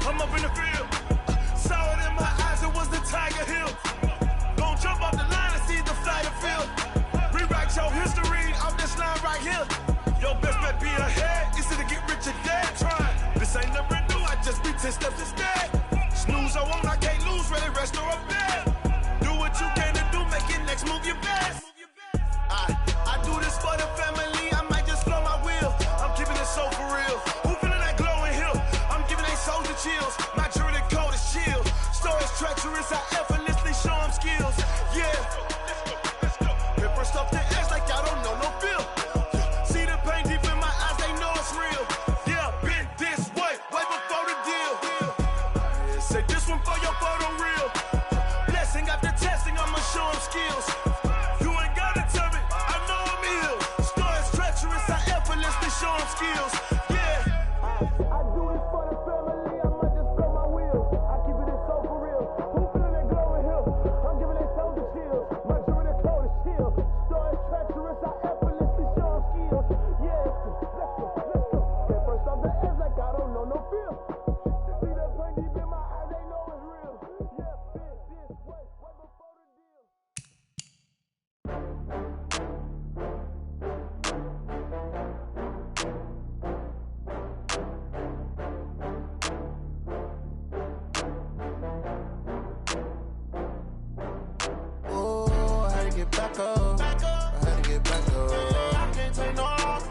I'm up in the field. Saw it in my eyes, it was the Tiger Hill. Gon' jump off the line and see the flight of field. Rewrite your history off this line right here. Your best bet be ahead, easy to get rich or dead. Try. This ain't never new, I just be 10 steps instead. Snooze or won't, I can't lose, ready, rest or up dead. Do what you can to do, make your next move your best. I do this for the family, I might just flow my wheel. I'm keeping it so for real. Who feeling that glowing hill? I'm giving they souls the chills. My jewelry coat is chill. Stories treacherous, I effortlessly show them skills. Yeah. Paper stuff the edge like I don't know no feel. See the pain deep in my eyes, they know it's real. Yeah, been this way before the deal. Say this one for your photo reel. Blessing after testing, I'ma show them skills. You ain't gotta tell me, I know I'm ill. Stories treacherous, I effortlessly show them skills. Yeah. I do this for the family, I might just blow my wheel. I keep it so for real. Who feeling that glowing hill? I'm giving they souls the chills. My jewelry coat is chill. Stories treacherous, I effortlessly show them skills. Yeah. Let's go. Get first off the edge like I don't know no feel. See that pain deep in my eyes, they know it's real. Yeah, been this way before the deal. Oh, I had to get back up. I had to get back up. I can't take no loss.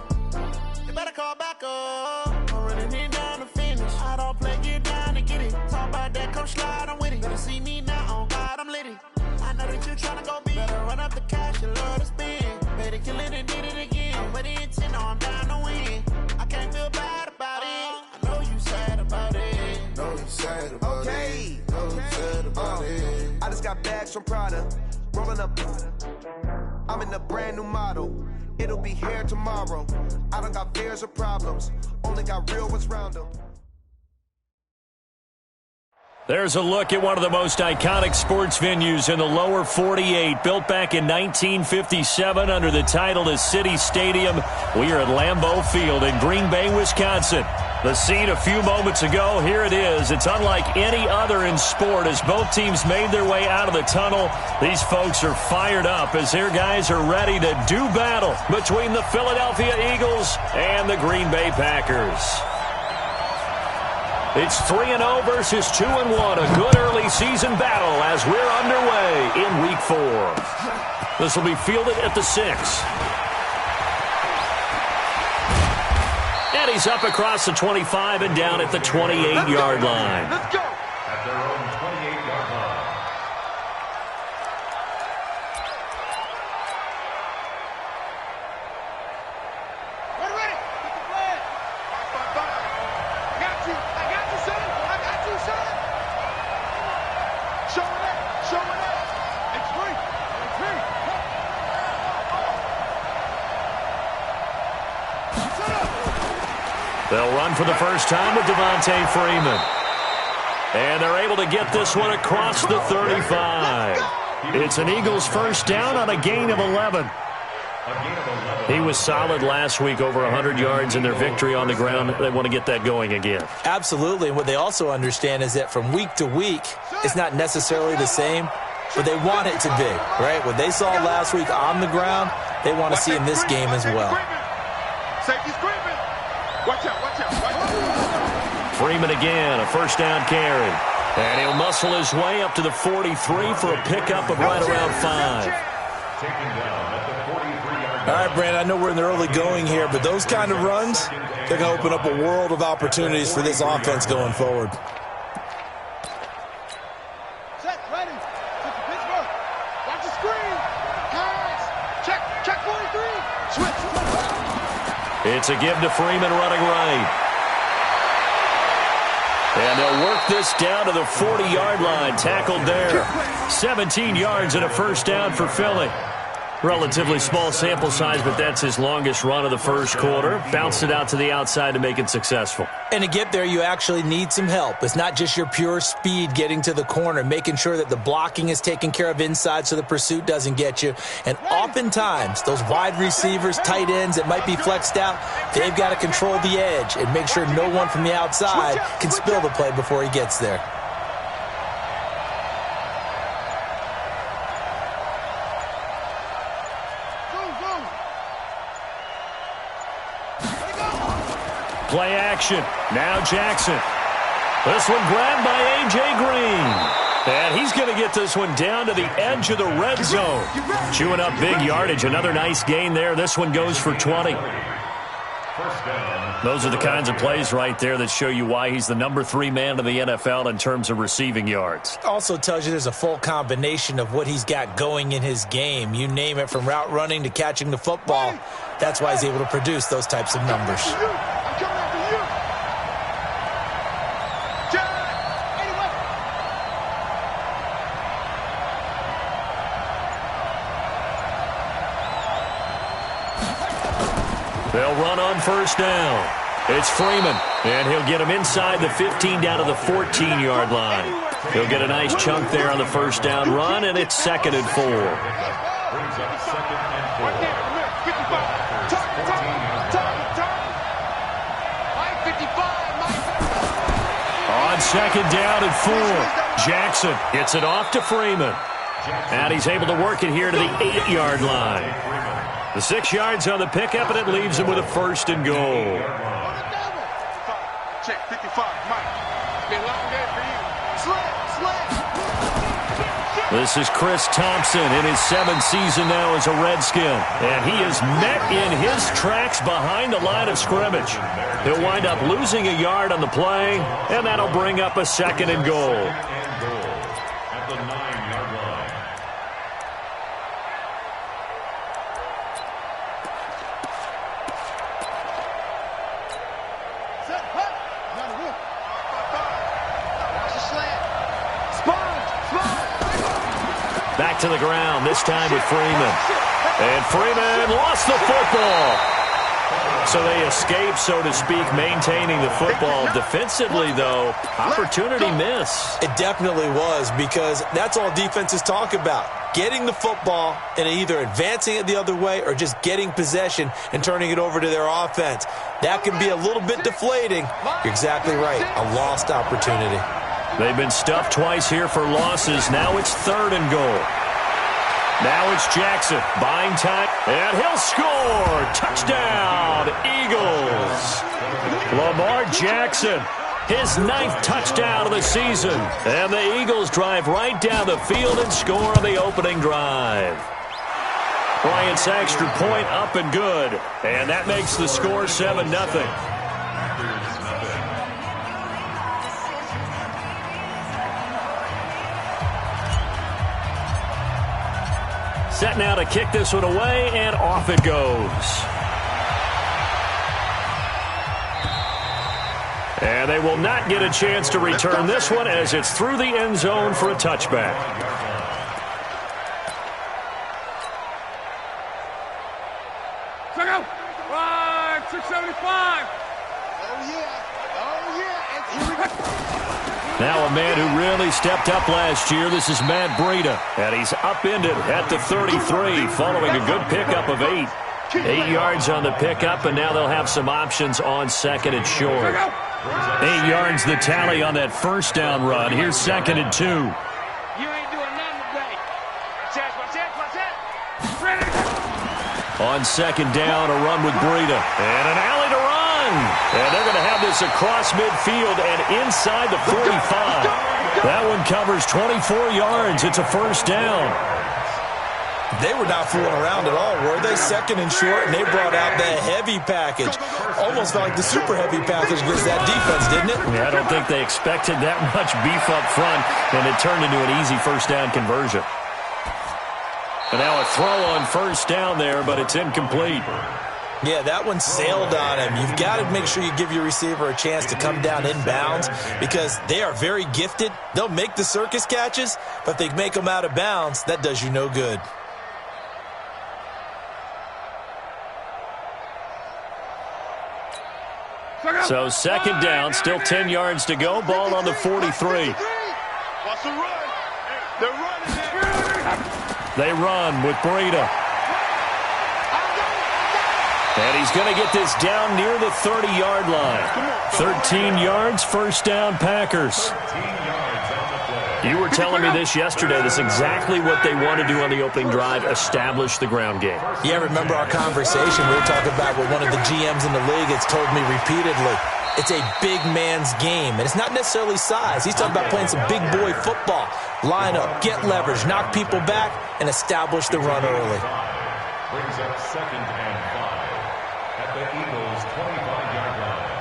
You better call back up. I'm running it down to finish. I don't play, get down to get it. Talk about that, come slide, I'm with it. Better see me now, on God, I'm lit it. I know that you tryna go big. Better run up the cash, you love to spend. Better kill it and did it again. I'm with the intent, no, I'm down to win. I can't feel bad about it. I know you sad about it. Know you sad about it. Know you sad about it. I just got bags from Prada. Rolling up. I'm in a brand new model. It'll be here tomorrow. I don't got fears or problems. Only got real ones round them. There's a look at one of the most iconic sports venues in the lower 48, built back in 1957 under the title of City Stadium. We are at Lambeau Field in Green Bay, Wisconsin. The scene a few moments ago, here it is. It's unlike any other in sport as both teams made their way out of the tunnel. These folks are fired up as their guys are ready to do battle between the Philadelphia Eagles and the Green Bay Packers. It's 3-0 versus 2-1. A good early season battle as we're underway in Week 4. This will be fielded at the 6. And he's up across the 25 and down at the 28-yard line. Let's go. At their own 28-yard line. They'll run for the first time with Devontae Freeman. And they're able to get this one across the 35. It's an Eagles first down on a gain of 11. He was solid last week, over 100 yards in their victory on the ground. They want to get that going again. Absolutely. And what they also understand is that from week to week, it's not necessarily the same, but they want it to be, right? What they saw last week on the ground, they want to see in this game as well. Safety's creeping. Watch out, watch out, watch out. Freeman again, a first down carry. And he'll muscle his way up to the 43 for a pickup of right around 5. Taken down at the 43-yard line. All right, Brandon, I know we're in the early going here, but those kind of runs, they're going to open up a world of opportunities for this offense going forward. Set, ready. Check the Pittsburgh. Watch the screen. Hands. Check 43. Switch. It's a give to Freeman running right. And they'll work this down to the 40-yard line, tackled there. 17 yards and a first down for Philly. Relatively small sample size, but that's his longest run of the first quarter. Bounced it out to the outside to make it successful. And to get there, you actually need some help. It's not just your pure speed getting to the corner, making sure that the blocking is taken care of inside so the pursuit doesn't get you. And oftentimes, those wide receivers, tight ends that might be flexed out, they've got to control the edge and make sure no one from the outside can spill the play before he gets there. Play action. Now Jackson. This one grabbed by A.J. Green. And he's going to get this one down to the edge of the red zone. Chewing up big yardage. Another nice gain there. This one goes for 20. Those are the kinds of plays right there that show you why he's the number 3 man in the NFL in terms of receiving yards. Also tells you there's a full combination of what he's got going in his game. You name it, from route running to catching the football. That's why he's able to produce those types of numbers. I'm coming after you. They'll run on first down. It's Freeman, and he'll get him inside the 15 down to the 14-yard line. He'll get a nice chunk there on the first down run, and it's 2nd and 4. On 2nd down and 4, Jackson gets it off to Freeman. And he's able to work it here to the 8-yard line. The 6 yards on the pickup, and it leaves him with a 1st and goal. Check 55, Mike. It's been a long day for you. This is Chris Thompson in his 7th season now as a Redskin. And he is met in his tracks behind the line of scrimmage. He'll wind up losing a yard on the play, and that'll bring up a 2nd and goal. At the 9-yard line. Set, hut. Another whip. Watch the slant. Sponge. Back to the ground, this time with Freeman. And Freeman lost the football. So they escape, so to speak, maintaining the football. Defensively, though, opportunity miss. It definitely was, because that's all defenses talk about. Getting the football and either advancing it the other way or just getting possession and turning it over to their offense. That can be a little bit deflating. You're exactly right. A lost opportunity. They've been stuffed twice here for losses. Now it's 3rd and goal. Now it's Jackson buying time, and he'll score. Touchdown, Eagles. Lamar Jackson, his 9th touchdown of the season. And the Eagles drive right down the field and score on the opening drive. Bryant's extra point up and good. And that makes the score 7-0. Set now to kick this one away, and off it goes. And they will not get a chance to return this one as it's through the end zone for a touchback. Check out. 675. Oh, yeah. And here we go. Now a man who really stepped up last year. This is Matt Breida, and he's upended at the 33 following a good pickup of 8. 8 yards on the pickup, and now they'll have some options on 2nd and short. 8 yards the tally on that first down run. Here's 2nd and 2. You ain't doing nothing today. Watch that. On 2nd down, a run with Breida, and an alley to run. And they're going to have this across midfield and inside the 45. That one covers 24 yards. It's a 1st down. They were not fooling around at all, were they? 2nd and short, and they brought out the heavy package. Almost felt like the super heavy package against that defense, didn't it? Yeah, I don't think they expected that much beef up front, and it turned into an easy 1st down conversion. And now a throw on 1st down there, but it's incomplete. Yeah, that one sailed on him. You've got to make sure you give your receiver a chance to come down inbounds because they are very gifted. They'll make the circus catches, but if they make them out of bounds, that does you no good. So second down, still 10 yards to go. Ball on the 43. What's the run? They're running it. They run with Breida. And he's going to get this down near the 30-yard line. 13 yards, first down, Packers. You were telling me this yesterday. This is exactly what they want to do on the opening drive, establish the ground game. Yeah, remember our conversation? We were talking about what one of the GMs in the league has told me repeatedly. It's a big man's game, and it's not necessarily size. He's talking about playing some big boy football. Line up, get leverage, knock people back, and establish the run early. Brings up 2nd and 5 at the Eagles' 25-yard line.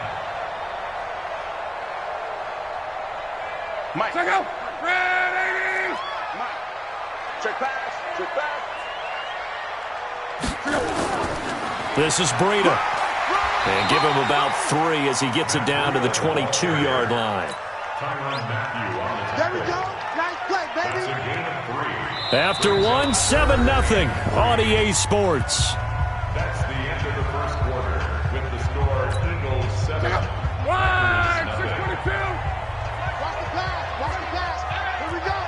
Mike. Check out. Ready. Mike. Check pass. Check pass. This is Breida. And give him about 3 as he gets it down to the 22-yard line. There we go. Nice play, baby. After 1, 7-0 on EA Sports. That's the end of the first quarter with the score Eagles 7. 6:22. Watch the pass. Watch the pass. Here we go.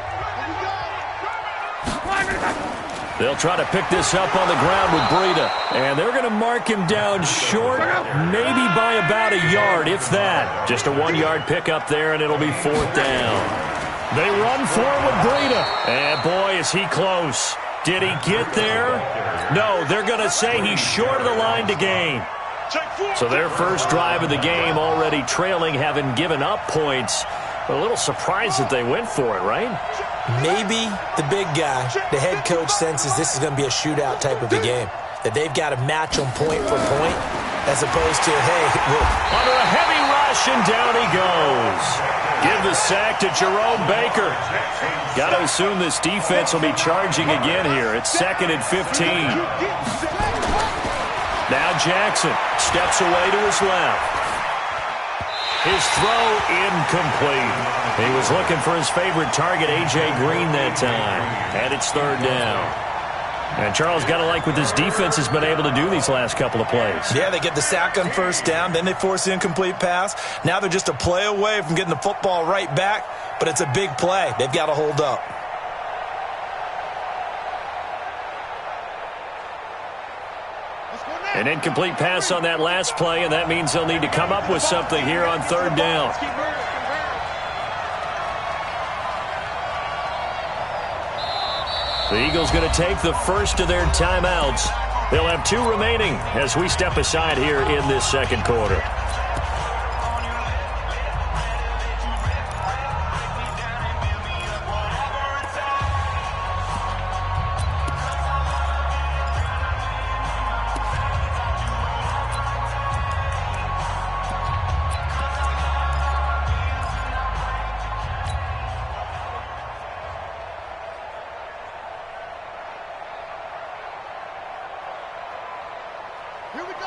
They'll try to pick this up on the ground with Breida. And they're going to mark him down short, maybe by about a yard, if that. Just a 1-yard pickup there, and it'll be 4th down. They run forward with Breida. And boy, is he close. Did he get there? No, they're going to say he's short of the line to gain. So their first drive of the game already trailing, having given up points. A little surprised that they went for it, right? Maybe the big guy, the head coach, senses this is going to be a shootout type of a game. That they've got to match them point for point, as opposed to, hey, under a heavy rush, and down he goes. Give the sack to Jerome Baker. Got to assume this defense will be charging again here. It's 2nd and 15. Now Jackson steps away to his left. His throw incomplete. He was looking for his favorite target, A.J. Green, that time. And it's 3rd down. And Charles, got to like what this defense has been able to do these last couple of plays. Yeah, they get the sack on first down, then they force the incomplete pass. Now they're just a play away from getting the football right back, but it's a big play. They've got to hold up. An incomplete pass on that last play, and that means they'll need to come up with something here on 3rd down. The Eagles going to take the first of their timeouts. They'll have 2 remaining as we step aside here in this second quarter.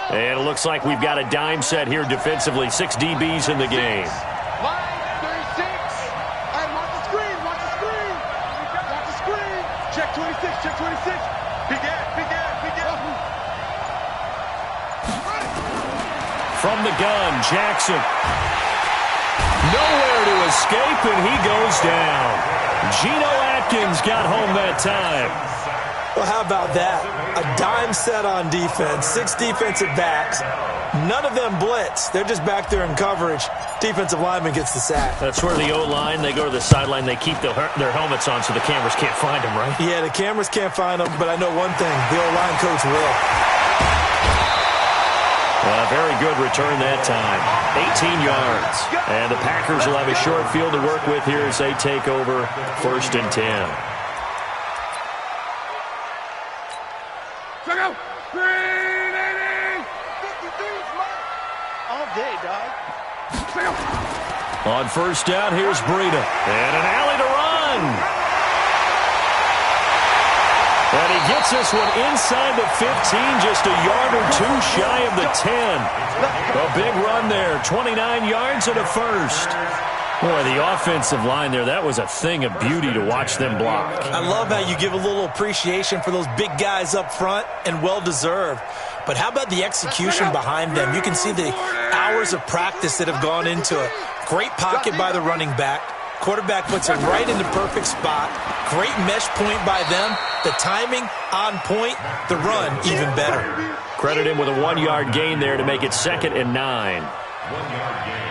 And it looks like we've got a dime set here defensively. 6 DBs in the game. Line 36. And watch the screen. Watch the screen. Watch the screen. Check 26. Check 26. Big ass. Big ass. Big ass. From the gun, Jackson. Nowhere to escape, and he goes down. Geno Atkins got home that time. Well, how about that? A dime set on defense, 6 defensive backs. None of them blitz. They're just back there in coverage. Defensive lineman gets the sack. That's where the O-line, they go to the sideline, they keep their helmets on so the cameras can't find them, right? Yeah, the cameras can't find them, but I know one thing. The O-line coach will. Very good return that time. 18 yards. And the Packers will have a short field to work with here as they take over 1st and 10. Check out. 380. 53 smart. All day, dog. Check out. On 1st down, here's Breida. And an alley to run. And he gets this one inside the 15, just a yard or 2 shy of the 10. A big run there, 29 yards and a first. Boy, the offensive line there, that was a thing of beauty to watch them block. I love how you give a little appreciation for those big guys up front, and well-deserved. But how about the execution behind them? You can see the hours of practice that have gone into it. Great pocket by the running back. Quarterback puts it right in the perfect spot. Great mesh point by them. The timing on point. The run even better. Credit him with a 1-yard gain there to make it 2nd and 9.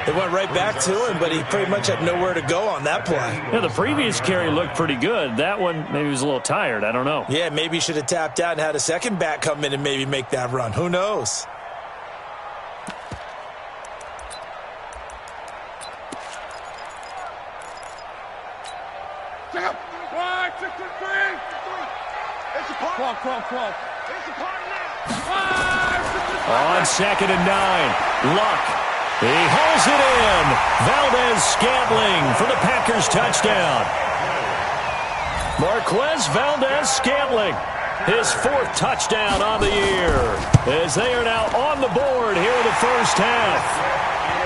It went right back to him, but he pretty much had nowhere to go on that play. Yeah, the previous carry looked pretty good. That one, maybe he was a little tired. I don't know. Yeah, maybe he should have tapped out and had a second back come in and maybe make that run. Who knows? On 2nd and 9, Luck. He hauls it in. Valdez-Scantling for the Packers touchdown. Marquez Valdez-Scantling, his 4th touchdown on the year, as they are now on the board here in the first half.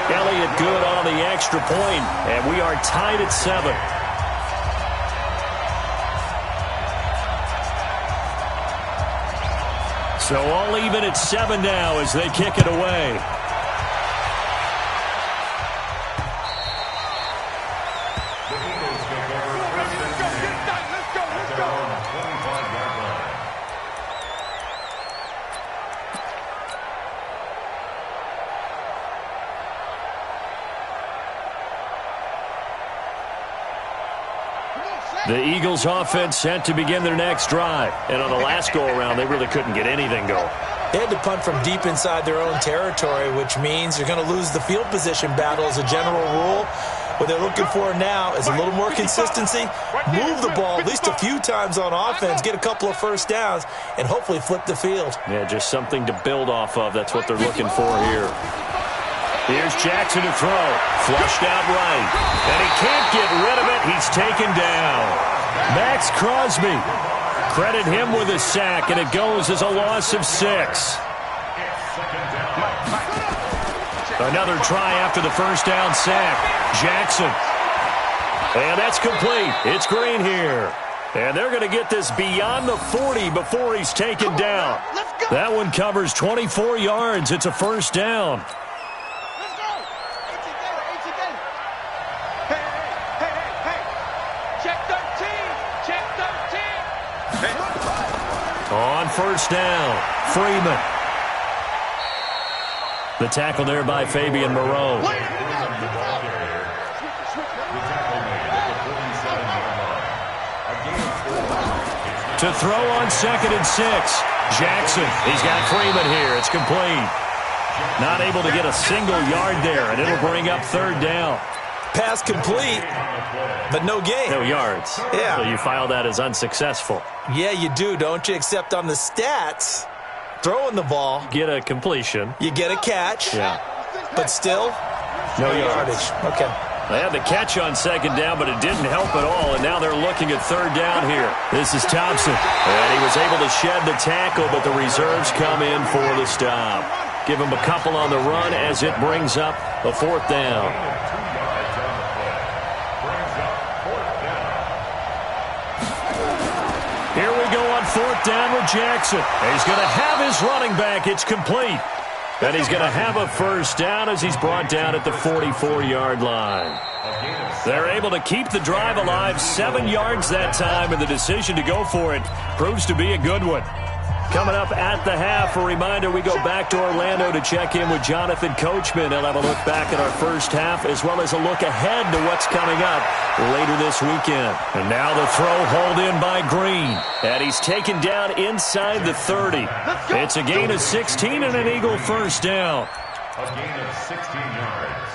Elliott good on the extra point, and we are tied at 7. So all even at 7 now as they kick it away. The Eagles offense set to begin their next drive. And on the last go-around, they really couldn't get anything going. They had to punt from deep inside their own territory, which means you're going to lose the field position battle as a general rule. What they're looking for now is a little more consistency, move the ball at least a few times on offense, get a couple of first downs, and hopefully flip the field. Yeah, just something to build off of. That's what they're looking for here. Here's Jackson to throw. Flushed out right. And he can't get rid of it. He's taken down. Max Crosby. Credit him with a sack, and it goes as a loss of 6. Another try after the first down sack. Jackson. And that's complete. It's Green here. And they're going to get this beyond the 40 before he's taken down. That one covers 24 yards. It's a first down. On first down, Freeman. The tackle there by Fabian Moreau. To throw on 2nd and 6. Jackson, he's got Freeman here. It's complete. Not able to get a single yard there, and it'll bring up 3rd down. Pass complete, but no gain. No yards. Yeah. So you file that as unsuccessful. Yeah, you do, don't you? Except on the stats, throwing the ball. Get a completion. You get a catch. Yeah. But still, no yardage. Okay. They had the catch on 2nd down, but it didn't help at all, and now they're looking at 3rd down here. This is Thompson. And he was able to shed the tackle, but the reserves come in for the stop. Give him a couple on the run as it brings up a 4th down. Here we go on 4th down with Jackson. He's going to have his running back. It's complete. And he's going to have a first down as he's brought down at the 44-yard line. They're able to keep the drive alive, 7 yards that time, and the decision to go for it proves to be a good one. Coming up at the half, a reminder, we go back to Orlando to check in with Jonathan Coachman. He'll have a look back at our first half as well as a look ahead to what's coming up later this weekend. And now the throw hauled in by Green. And he's taken down inside the 30. It's a gain of 16 and an Eagle first down. A gain of 16 yards.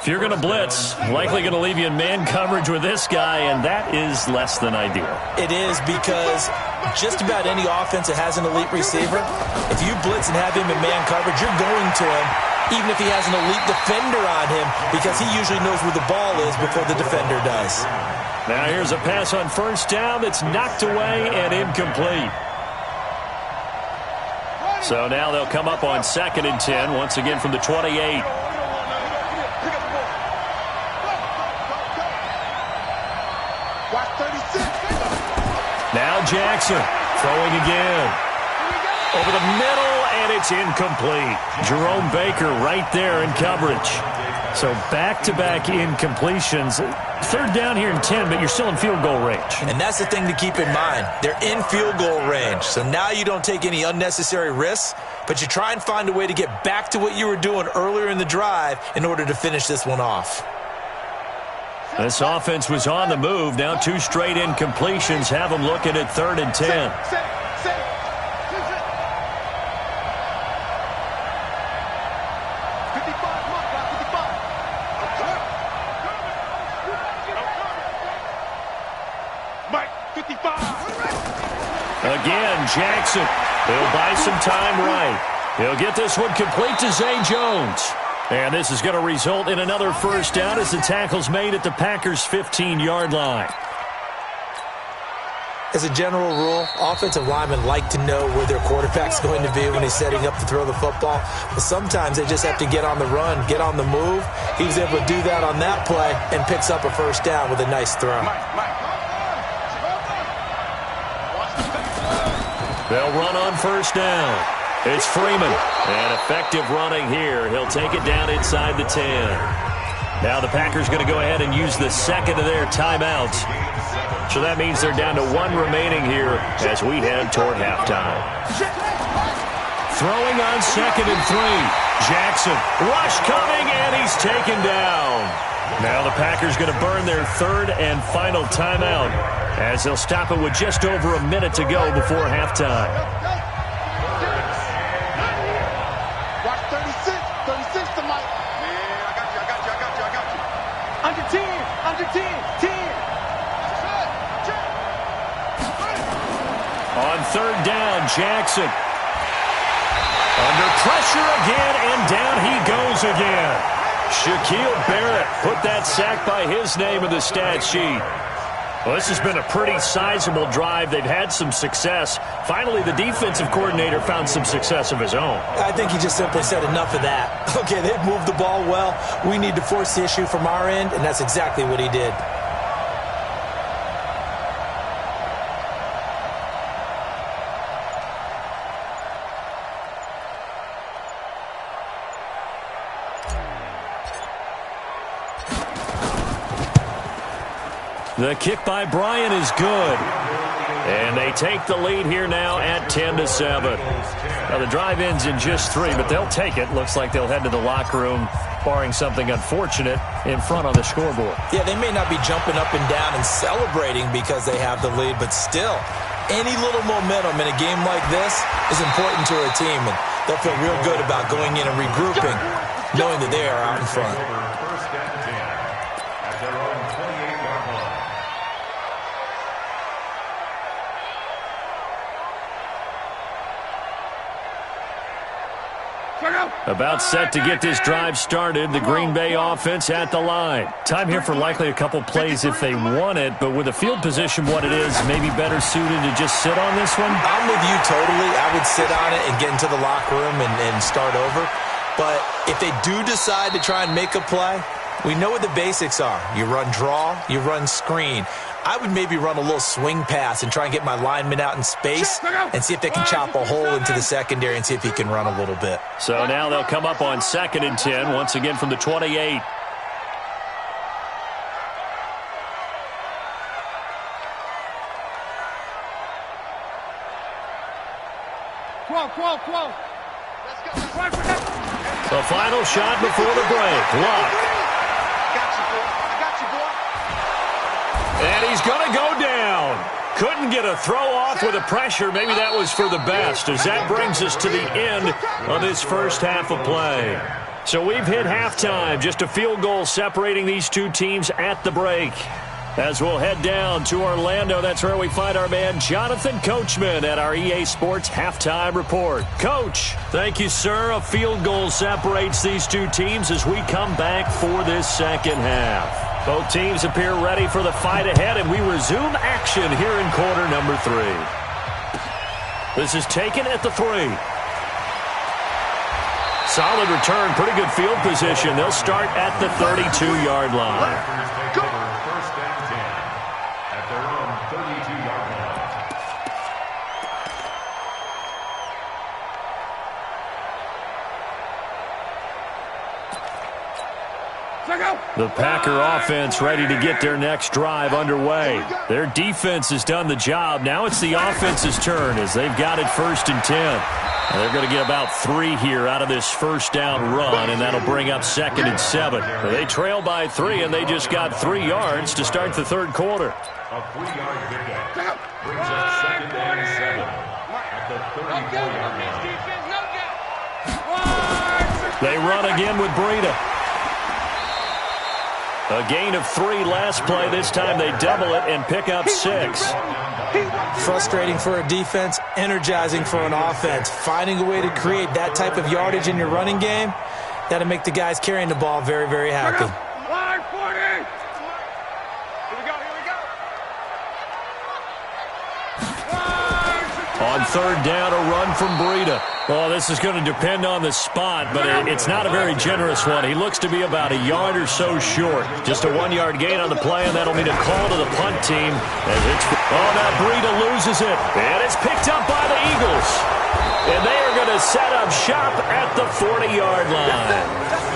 If you're going to blitz, likely going to leave you in man coverage with this guy, and that is less than ideal. It is because just about any offense that has an elite receiver, if you blitz and have him in man coverage, you're going to him, even if he has an elite defender on him, because he usually knows where the ball is before the defender does. Now here's a pass on first down that's knocked away and incomplete. So now they'll come up on 2nd and 10, once again from the 28. Now Jackson throwing again. Over the middle, and it's incomplete. Jerome Baker right there in coverage. So back-to-back incompletions. Third down here in 10, but you're still in field goal range. And that's the thing to keep in mind. They're in field goal range. So now you don't take any unnecessary risks, but you try and find a way to get back to what you were doing earlier in the drive in order to finish this one off. This offense was on the move. Now 2 straight incompletions have them looking at 3rd and 10. Again, Jackson. He'll buy some time right. He'll get this one complete to Zay Jones. And this is going to result in another first down as the tackle's made at the Packers' 15-yard line. As a general rule, offensive linemen like to know where their quarterback's going to be when he's setting up to throw the football. But sometimes they just have to get on the run, get on the move. He was able to do that on that play and picks up a first down with a nice throw. They'll run on first down. It's Freeman. And effective running here. He'll take it down inside the 10. Now the Packers going to go ahead and use the second of their timeouts. So that means they're down to 1 remaining here as we head toward halftime. Throwing on 2nd and 3. Jackson. Rush coming, and he's taken down. Now the Packers going to burn their 3rd and final timeout as they'll stop it with just over a minute to go before halftime. Watch 36 to Mike. Yeah, I got you. Under 10. On 3rd down, Jackson. Under pressure again, and down he goes again. Shaquille Barrett put that sack by his name in the stat sheet. Well, this has been a pretty sizable drive. They've had some success. Finally, the defensive coordinator found some success of his own. I think he just simply said enough of that. Okay, they've moved the ball well. We need to force the issue from our end, and that's exactly what he did. The kick by Bryant is good. And they take the lead here now at 10-7. Now the drive ends in just 3, but they'll take it. Looks like they'll head to the locker room, barring something unfortunate, in front on the scoreboard. Yeah, they may not be jumping up and down and celebrating because they have the lead, but still, any little momentum in a game like this is important to a team, and they'll feel real good about going in and regrouping, knowing that they are out in front. First and 10 at their own 28-yard line. About set to get this drive started. The Green Bay offense at the line. Time here for likely a couple plays if they want it, but with the field position what it is, maybe better suited to just sit on this one? I'm with you totally. I would sit on it and get into the locker room and start over. But if they do decide to try and make a play, we know what the basics are. You run draw, you run screen. I would maybe run a little swing pass and try and get my lineman out in space and see if they can chop a hole into the secondary and see if he can run a little bit. So now they'll come up on 2nd and 10, once again from the 28. Quo. Let's go. The final shot before the break. Luck. And he's going to go down. Couldn't get a throw off with the pressure. Maybe that was for the best, as that brings us to the end of this first half of play. So we've hit halftime. Just a field goal separating these two teams at the break. As we'll head down to Orlando, that's where we find our man Jonathan Coachman at our EA Sports Halftime Report. Coach, thank you, sir. A field goal separates these two teams as we come back for this second half. Both teams appear ready for the fight ahead, and we resume action here in quarter number 3. This is taken at the 3. Solid return, pretty good field position. They'll start at the 32-yard line. First and 10 at their own 32-yard line. The Packer offense ready to get their next drive underway. Their defense has done the job. Now it's the offense's turn as they've got it 1st and 10. And they're going to get about 3 here out of this first down run, and that'll bring up 2nd and 7. They trail by 3, and they just got 3 yards to start the third quarter. A 3-yard pickup brings up 2nd and 7 at the 34-yard line. They run again with Breida. A gain of 3 last play. This time they double it and pick up 6. Frustrating for a defense, energizing for an offense. Finding a way to create that type of yardage in your running game, that'll make the guys carrying the ball very, very happy. Line 40. Here we go. On 3rd down, a run from Breida. Well, this is going to depend on the spot, but it's not a very generous one. He looks to be about a yard or so short. Just a 1-yard gain on the play, and that'll mean a call to the punt team. Now Breida loses it, and it's picked up by the Eagles. And they are going to set up shop at the 40-yard line.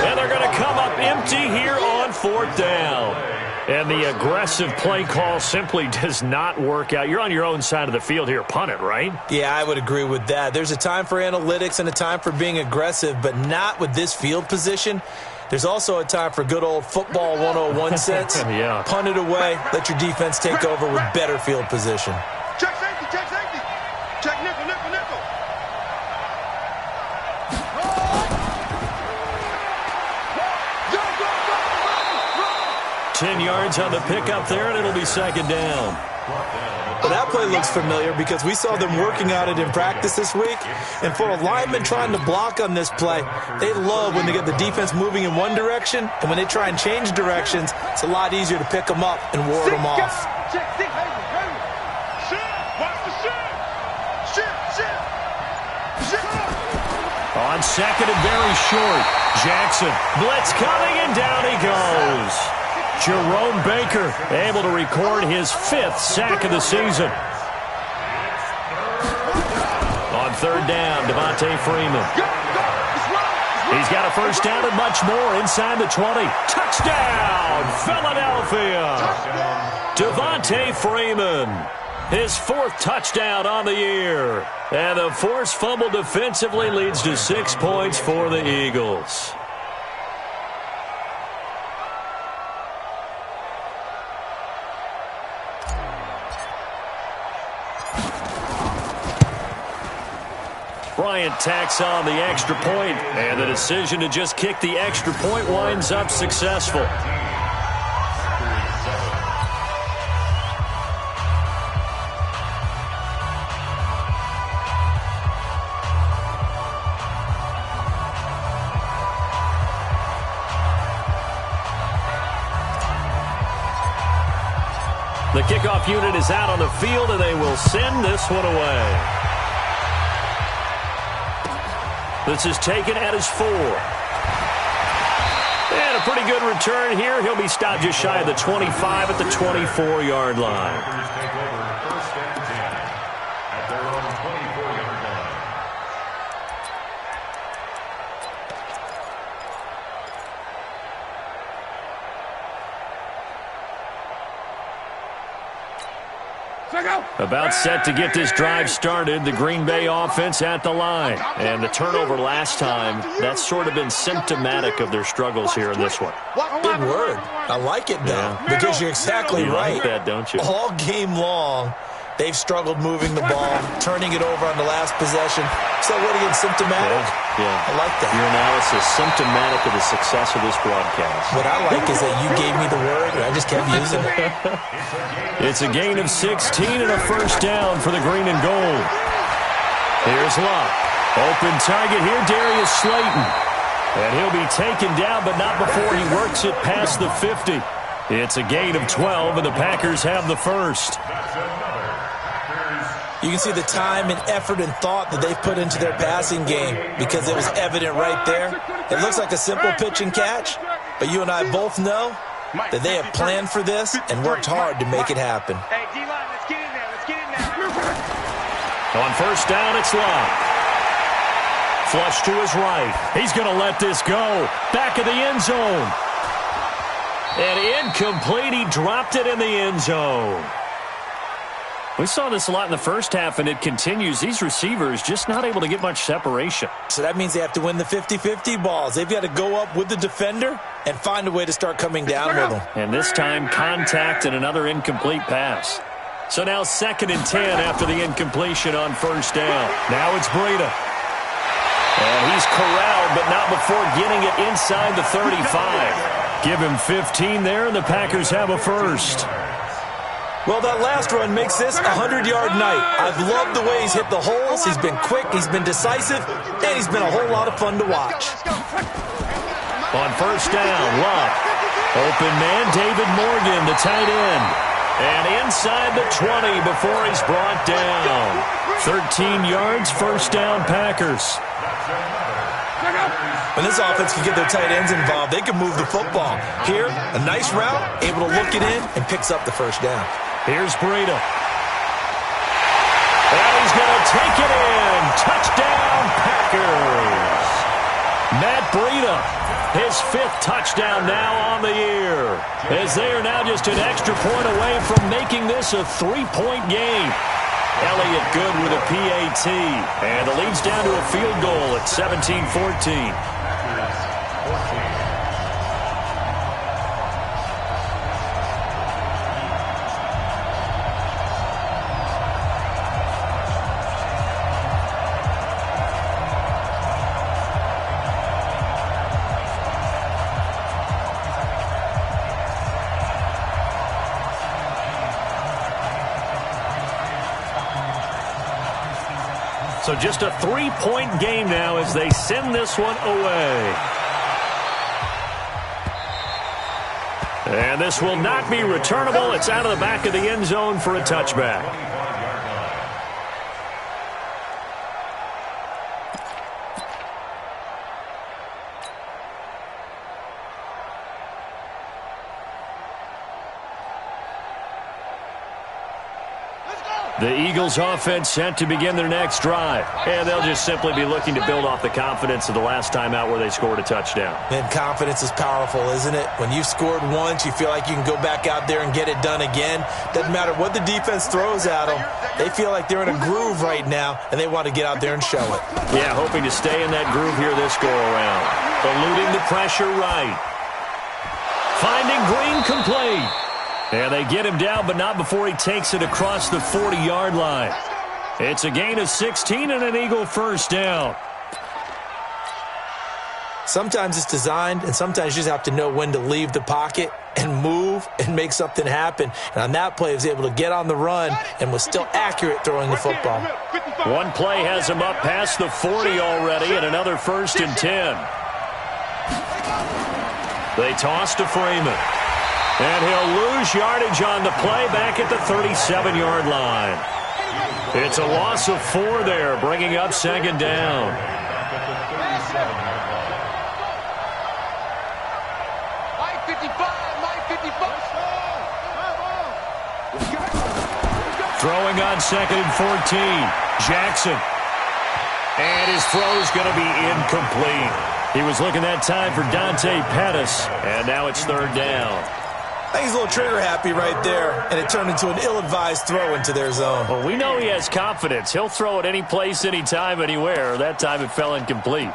And they're going to come up empty here on 4th down. And the aggressive play call simply does not work out. You're on your own side of the field here. Punt it, right? Yeah, I would agree with that. There's a time for analytics and a time for being aggressive, but not with this field position. There's also a time for good old football 101 sense. Yeah. Punt it away. Let your defense take over with better field position. Check safety. Check nickel. 10 yards on the pickup there, and it'll be 2nd down. Well, that play looks familiar because we saw them working on it in practice this week. And for a lineman trying to block on this play, they love when they get the defense moving in one direction, and when they try and change directions, it's a lot easier to pick them up and ward them off. On 2nd and very short, Jackson, blitz coming, and down he goes. Jerome Baker able to record his 5th sack of the season. On 3rd down, Devontae Freeman. He's got a 1st down and much more inside the 20. Touchdown, Philadelphia. Devontae Freeman, his 4th touchdown on the year. And the forced fumble defensively leads to 6 points for the Eagles. Bryant tacks on the extra point, and the decision to just kick the extra point winds up successful. The kickoff unit is out on the field, and they will send this one away. This is taken at his 4. And a pretty good return here. He'll be stopped just shy of the 25 at the 24-yard line. Take over 1st and 10 at their own 24-yard line. About set to get this drive started, the Green Bay offense at the line. And the turnover last time, that's sort of been symptomatic of their struggles here in this one. Big word. I like it, though, because you're exactly right. Like that, don't you? All game long, they've struggled moving the ball, turning it over on the last possession. So what again, symptomatic? Yeah. I like that. Your analysis, symptomatic of the success of this broadcast. What I like is that you gave me the word, and I just kept using it. It's a gain of 16 and a 1st down for the green and gold. Here's Luck. Open target here, Darius Slayton. And he'll be taken down, but not before he works it past the 50. It's a gain of 12, and the Packers have the 1st. You can see the time and effort and thought that they've put into their passing game because it was evident right there. It looks like a simple pitch and catch, but you and I both know that they have planned for this and worked hard to make it happen. Hey, D-line, let's get in there. Let's get in there. On 1st down, it's Luck. Flush to his right. He's going to let this go. Back of the end zone. And incomplete. He dropped it in the end zone. We saw this a lot in the first half, and it continues. These receivers just not able to get much separation. So that means they have to win the 50-50 balls. They've got to go up with the defender and find a way to start coming down with them. And this time, contact and another incomplete pass. So now 2nd and 10 after the incompletion on first down. Now it's Breida. And he's corralled, but not before getting it inside the 35. Give him 15 there, and the Packers have a first. Well, that last run makes this a 100-yard night. I've loved the way he's hit the holes. He's been quick, he's been decisive, and he's been a whole lot of fun to watch. On first down, Love. Open man, David Morgan, the tight end. And inside the 20 before he's brought down. 13 yards, first down, Packers. When this offense can get their tight ends involved, they can move the football. Here, a nice route, able to look it in, and picks up the first down. Here's Breida. And he's going to take it in. Touchdown, Packers. Matt Breida, his 5th touchdown now on the year, as they are now just an extra point away from making this a 3-point game. Elliott good with a PAT, and the lead's down to a field goal at 17-14. So just a 3-point game now as they send this one away. And this will not be returnable. It's out of the back of the end zone for a touchback. The Eagles offense set to begin their next drive. And they'll just simply be looking to build off the confidence of the last time out where they scored a touchdown. And confidence is powerful, isn't it? When you've scored once, you feel like you can go back out there and get it done again. Doesn't matter what the defense throws at them. They feel like they're in a groove right now, and they want to get out there and show it. Yeah, hoping to stay in that groove here this go-around. Eluding the pressure right. Finding Green complete. And they get him down, but not before he takes it across the 40-yard line. It's a gain of 16 and an Eagle first down. Sometimes it's designed, and sometimes you just have to know when to leave the pocket and move and make something happen. And on that play, he was able to get on the run and was still accurate throwing the football. One play has him up past the 40 already, and another 1st and 10. They toss to Freeman. And he'll lose yardage on the play back at the 37-yard line. It's a loss of 4 there, bringing up 2nd down. Throwing on 2nd and 14. Jackson. And his throw's going to be incomplete. He was looking that time for Dante Pettis, and now it's 3rd down. I think he's a little trigger happy right there, and it turned into an ill-advised throw into their zone. Well, we know he has confidence. He'll throw it any place, anytime, anywhere. That time it fell incomplete.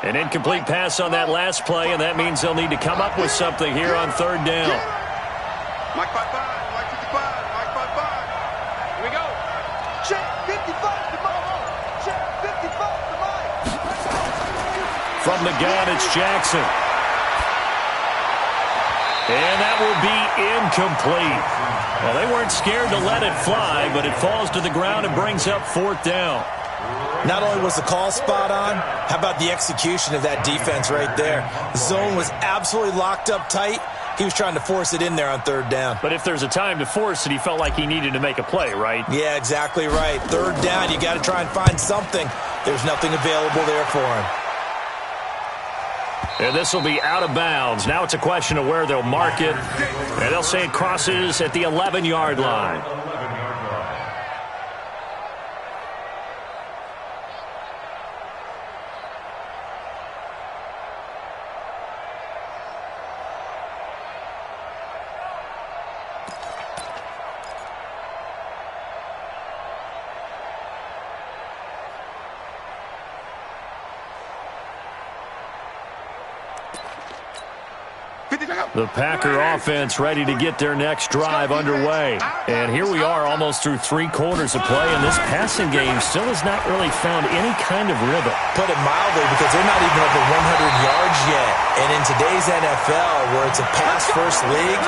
An incomplete pass on that last play, and that means they'll need to come up with something here on 3rd down. Mike 5-5, Mike 55, Mike 5-5. Here we go. Check 55 to Mike. Check 55 to Mike. From the gun, it's Jackson. And that will be incomplete. Well, they weren't scared to let it fly, but it falls to the ground and brings up 4th down. Not only was the call spot on, how about the execution of that defense right there? The zone was absolutely locked up tight. He was trying to force it in there on 3rd down. But if there's a time to force it, he felt like he needed to make a play, right? Yeah, exactly right. 3rd down, you got to try and find something. There's nothing available there for him. And this will be out of bounds. Now it's a question of where they'll mark it. And they'll say it crosses at the 11-yard line. The Packer offense ready to get their next drive underway. And here we are almost through 3 quarters of play, and this passing game still has not really found any kind of rhythm. Put it mildly, because they're not even over 100 yards yet. And in today's NFL, where it's a pass-first league,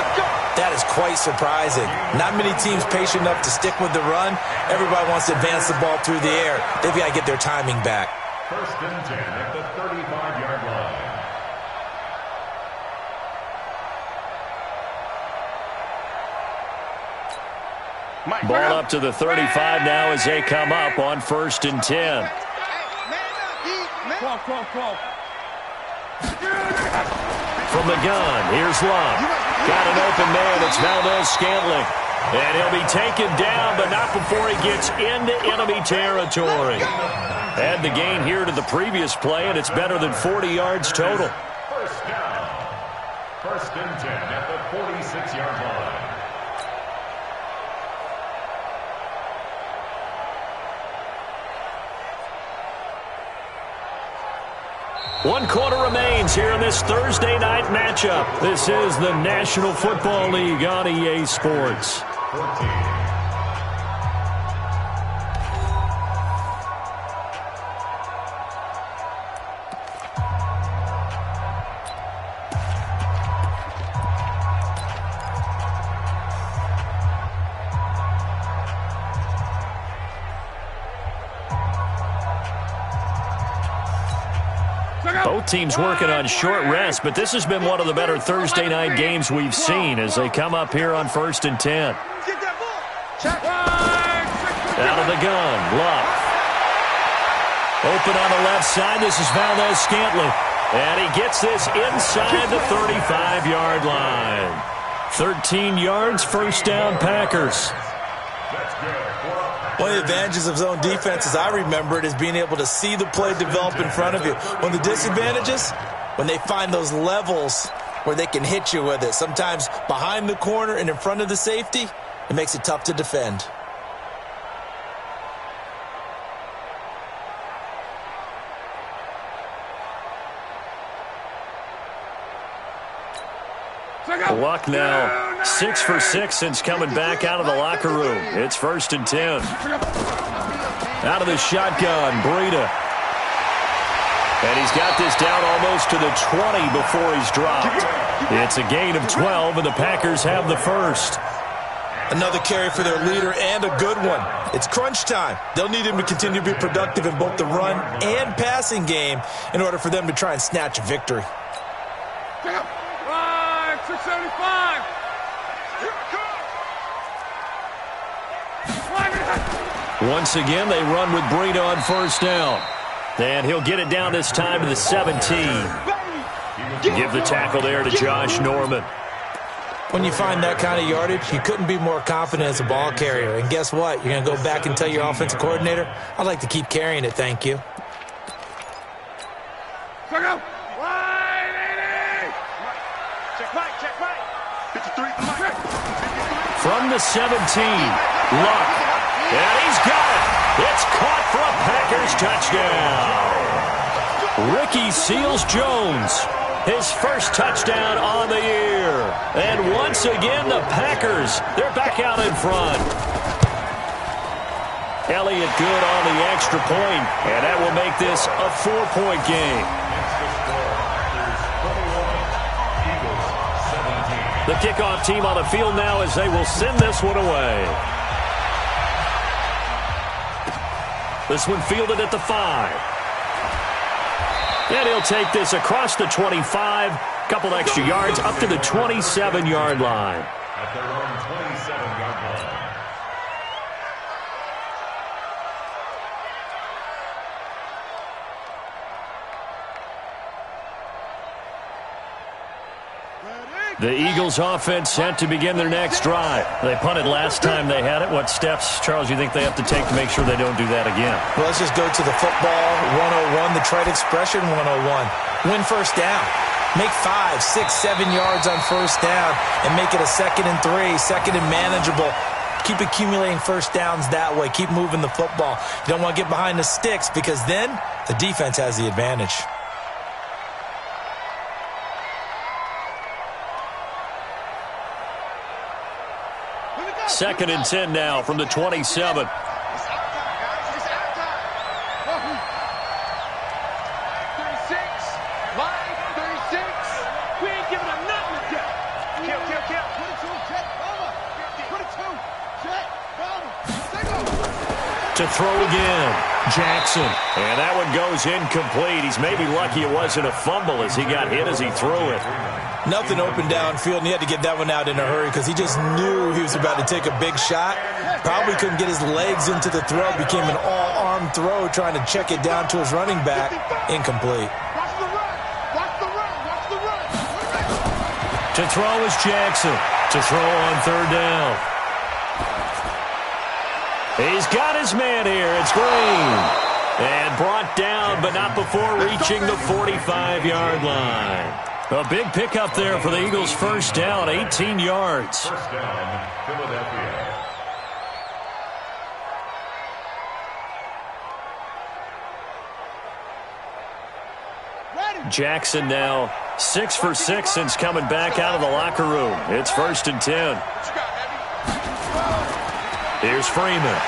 that is quite surprising. Not many teams patient enough to stick with the run. Everybody wants to advance the ball through the air. They've got to get their timing back. 1st and 10 at the 35-yard line. Ball up to the 35 now as they come up on 1st and 10. From the gun, here's Love. Got an open man, it's Valdez-Scantling. And he'll be taken down, but not before he gets into enemy territory. Add the gain here to the previous play, and it's better than 40 yards total. 1st down. 1st and 10 at the 46-yard line. One quarter remains here in this Thursday night matchup. This is the National Football League on EA Sports. 14. Both teams working on short rest, but this has been one of the better Thursday night games we've seen as they come up here on 1st and 10. Out of the gun, Luck. Open on the left side, this is Valdez-Scantling. And he gets this inside the 35-yard line. 13 yards, 1st down, Packers. One of the advantages of zone defense, as I remember it, is being able to see the play develop in front of you. One of the disadvantages, when they find those levels where they can hit you with it, sometimes behind the corner and in front of the safety, it makes it tough to defend. Luck now 6 for 6 since coming back out of the locker room. It's 1st and 10. Out of the shotgun, Breida. And he's got this down almost to the 20 before he's dropped. It's a gain of 12, and the Packers have the first. Another carry for their leader, and a good one. It's crunch time. They'll need him to continue to be productive in both the run and passing game in order for them to try and snatch a victory. 675. Once again, they run with Breida on 1st down. And he'll get it down this time to the 17. Give the tackle there to Josh Norman. When you find that kind of yardage, you couldn't be more confident as a ball carrier. And guess what? You're going to go back and tell your offensive coordinator, I'd like to keep carrying it, thank you. From the 17, Luck. And he's got it. It's caught for a Packers touchdown. Ricky Seals-Jones, his first touchdown on the year. And once again, the Packers, they're back out in front. Elliott good on the extra point, and that will make this a 4-point game. The kickoff team on the field now as they will send this one away. This one fielded at the 5. And he'll take this across the 25. Couple extra yards up to the 27-yard line. At their own 27-yard line. The Eagles offense set to begin their next drive. They punted last time they had it. What steps, Charles, you think they have to take to make sure they don't do that again? Well, let's just go to the football 101, the trade expression 101. Win first down. Make 5, 6, 7 yards on first down and make it a 2nd and 3, 2nd and manageable. Keep accumulating first downs that way. Keep moving the football. You don't want to get behind the sticks because then the defense has the advantage. 2nd and 10 now from the 27. To throw again, Jackson. And that one goes incomplete. He's maybe lucky it wasn't a fumble as he got hit as he threw it. Nothing open downfield, and he had to get that one out in a hurry because he just knew he was about to take a big shot. Probably couldn't get his legs into the throw. Became an all-arm throw trying to check it down to his running back. Incomplete. To throw is Jackson. To throw on 3rd down. He's got his man here. It's Green. And brought down, but not before reaching the 45-yard line. A big pickup there for the Eagles' first down, 18 yards. First down, Philadelphia. Jackson now 6 for 6 since coming back out of the locker room. It's 1st and 10. Here's Freeman.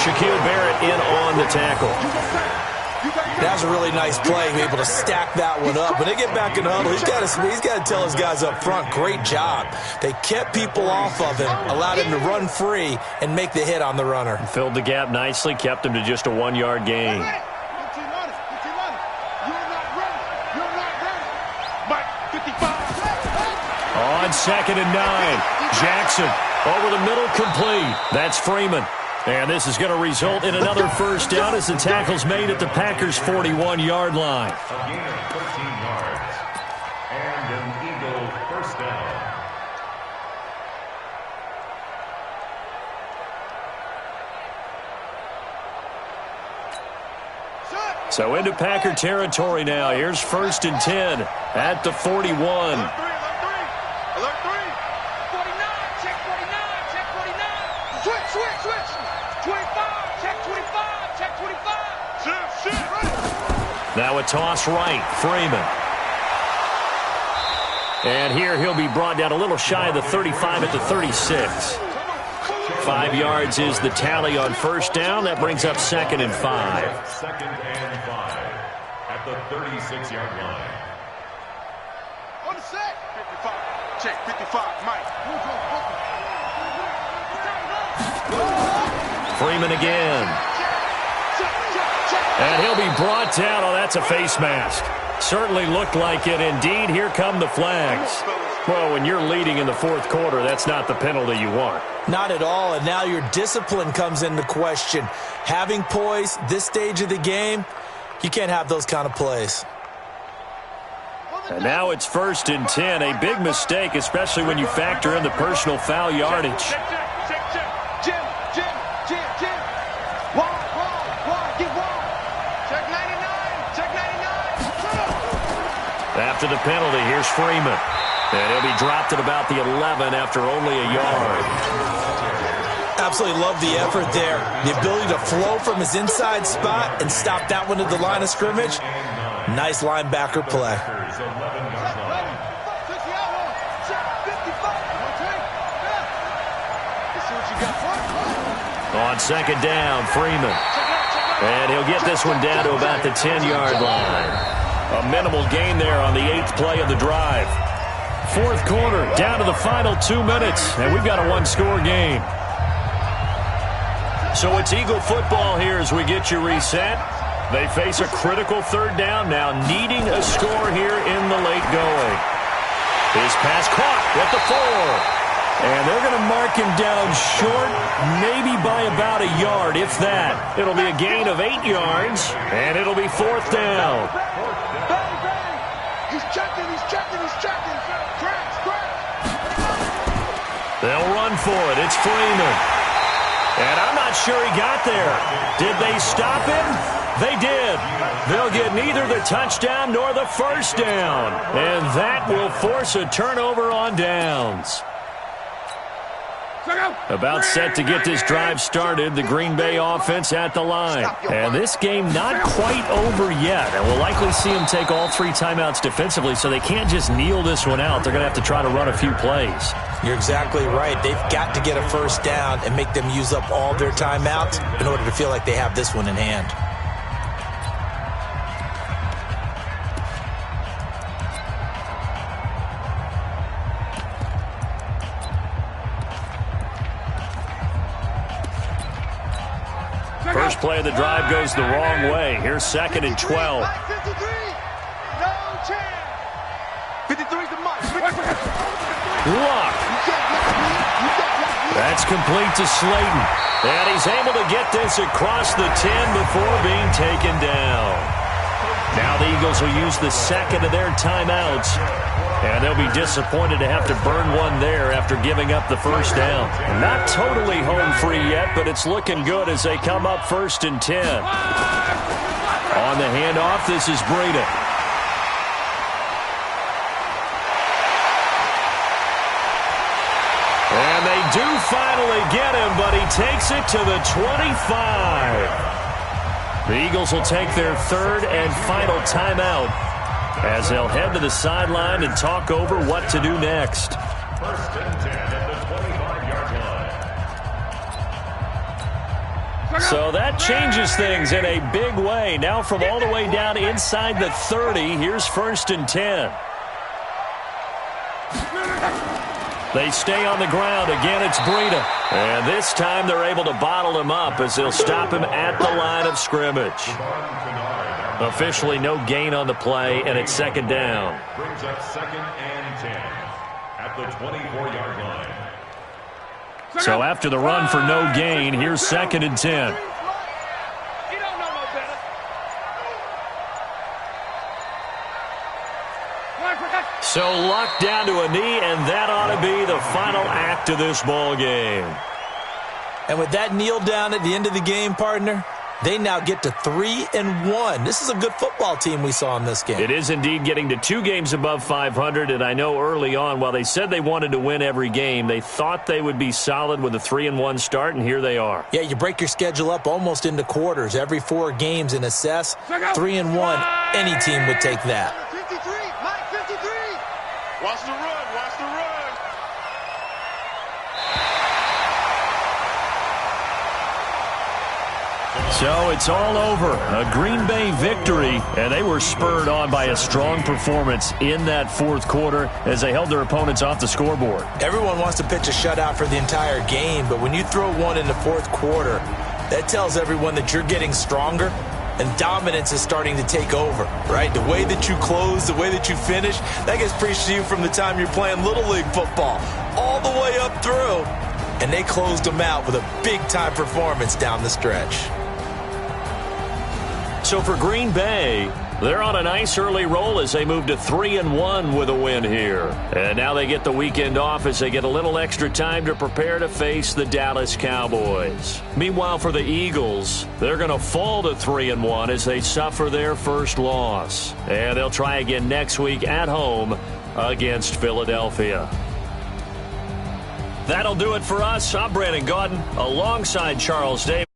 Shaquille Barrett in on the tackle. That was a really nice play, able to stack that one up. When they get back in the huddle, he's got to tell his guys up front, great job. They kept people off of him, allowed him to run free and make the hit on the runner. Filled the gap nicely, kept him to just a 1-yard gain. On 2nd and 9, Jackson over the middle, complete. That's Freeman. And this is going to result in another first down as the tackle's made at the Packers' 41-yard line. A gain of 13 yards. And an Eagle first down. So into Packer territory now. Here's 1st and 10 at the 41. Now a toss right, Freeman. And here he'll be brought down a little shy of the 35 at the 36. 5 yards is the tally on first down. That brings up 2nd and 5. 2nd and 5 at the 36-yard line. On the set. 55. Check 55, Mike. Freeman again. And he'll be brought down. Oh, that's a face mask. Certainly looked like it. Indeed, here come the flags. Well, when you're leading in the 4th quarter, that's not the penalty you want. Not at all, and now your discipline comes into question. Having poise, this stage of the game, you can't have those kind of plays. And now it's 1st and 10. A big mistake, especially when you factor in the personal foul yardage. After the penalty, here's Freeman. And he'll be dropped at about the 11 after only a yard. Absolutely love the effort there. The ability to flow from his inside spot and stop that one at the line of scrimmage. Nice linebacker play. On 2nd down, Freeman. And he'll get this one down to about the 10-yard line. A minimal gain there on the 8th play of the drive. 4th quarter, down to the final 2 minutes, and we've got a 1-score game. So it's Eagle football here as we get you reset. They face a critical 3rd down now, needing a score here in the late going. His pass caught at the 4. And they're going to mark him down short, maybe by about a yard, if that. It'll be a gain of 8 yards, and it'll be 4th down. He's checking. Cracks. They'll run for it. It's Freeman. And I'm not sure he got there. Did they stop him? They did. They'll get neither the touchdown nor the first down. And that will force a turnover on downs. About set to get this drive started, the Green Bay offense at the line. And this game not quite over yet. And we'll likely see them take all 3 timeouts defensively, so they can't just kneel this one out. They're going to have to try to run a few plays. You're exactly right. They've got to get a first down and make them use up all their timeouts in order to feel like they have this one in hand. First play of the drive goes the wrong way. Here's 2nd and 12. 53. No chance. 53's the mark. Luck. That's complete to Slayton. And he's able to get this across the 10 before being taken down. Now the Eagles will use the second of their timeouts. And they'll be disappointed to have to burn one there after giving up the first down. Not totally home free yet, but it's looking good as they come up 1st and 10. On the handoff, this is Breida. And they do finally get him, but he takes it to the 25. The Eagles will take their 3rd and final timeout as they'll head to the sideline and talk over what to do next. 1st and 10 at the 25-yard line. So that changes things in a big way. Now from all the way down inside the 30, here's 1st and 10. They stay on the ground. Again, it's Breida. And this time they're able to bottle him up as they'll stop him at the line of scrimmage. Officially no gain on the play, and it's 2nd down. Brings up 2nd and 10 at the 24-yard line. So after the run for no gain, here's 2nd and 10. So Luck down to a knee, and that ought to be the final act of this ball game. And with that kneel down at the end of the game, partner, they now get to 3-1. This is a good football team we saw in this game. It is indeed getting to 2 games above 500, and I know early on, while they said they wanted to win every game, they thought they would be solid with a 3-1 start, and here they are. Yeah, you break your schedule up almost into quarters, every 4 games, and assess 3-1. Any team would take that. 53. Mike 53. Watch the run. So it's all over. A Green Bay victory, and they were spurred on by a strong performance in that 4th quarter as they held their opponents off the scoreboard. Everyone wants to pitch a shutout for the entire game, but when you throw one in the 4th quarter, that tells everyone that you're getting stronger and dominance is starting to take over, right? The way that you close, the way that you finish, that gets preached to you from the time you're playing Little League football all the way up through. And they closed them out with a big-time performance down the stretch. So for Green Bay, they're on a nice early roll as they move to 3-1 with a win here. And now they get the weekend off as they get a little extra time to prepare to face the Dallas Cowboys. Meanwhile, for the Eagles, they're going to fall to 3-1 as they suffer their first loss. And they'll try again next week at home against Philadelphia. That'll do it for us. I'm Brandon Gaudin alongside Charles Davis.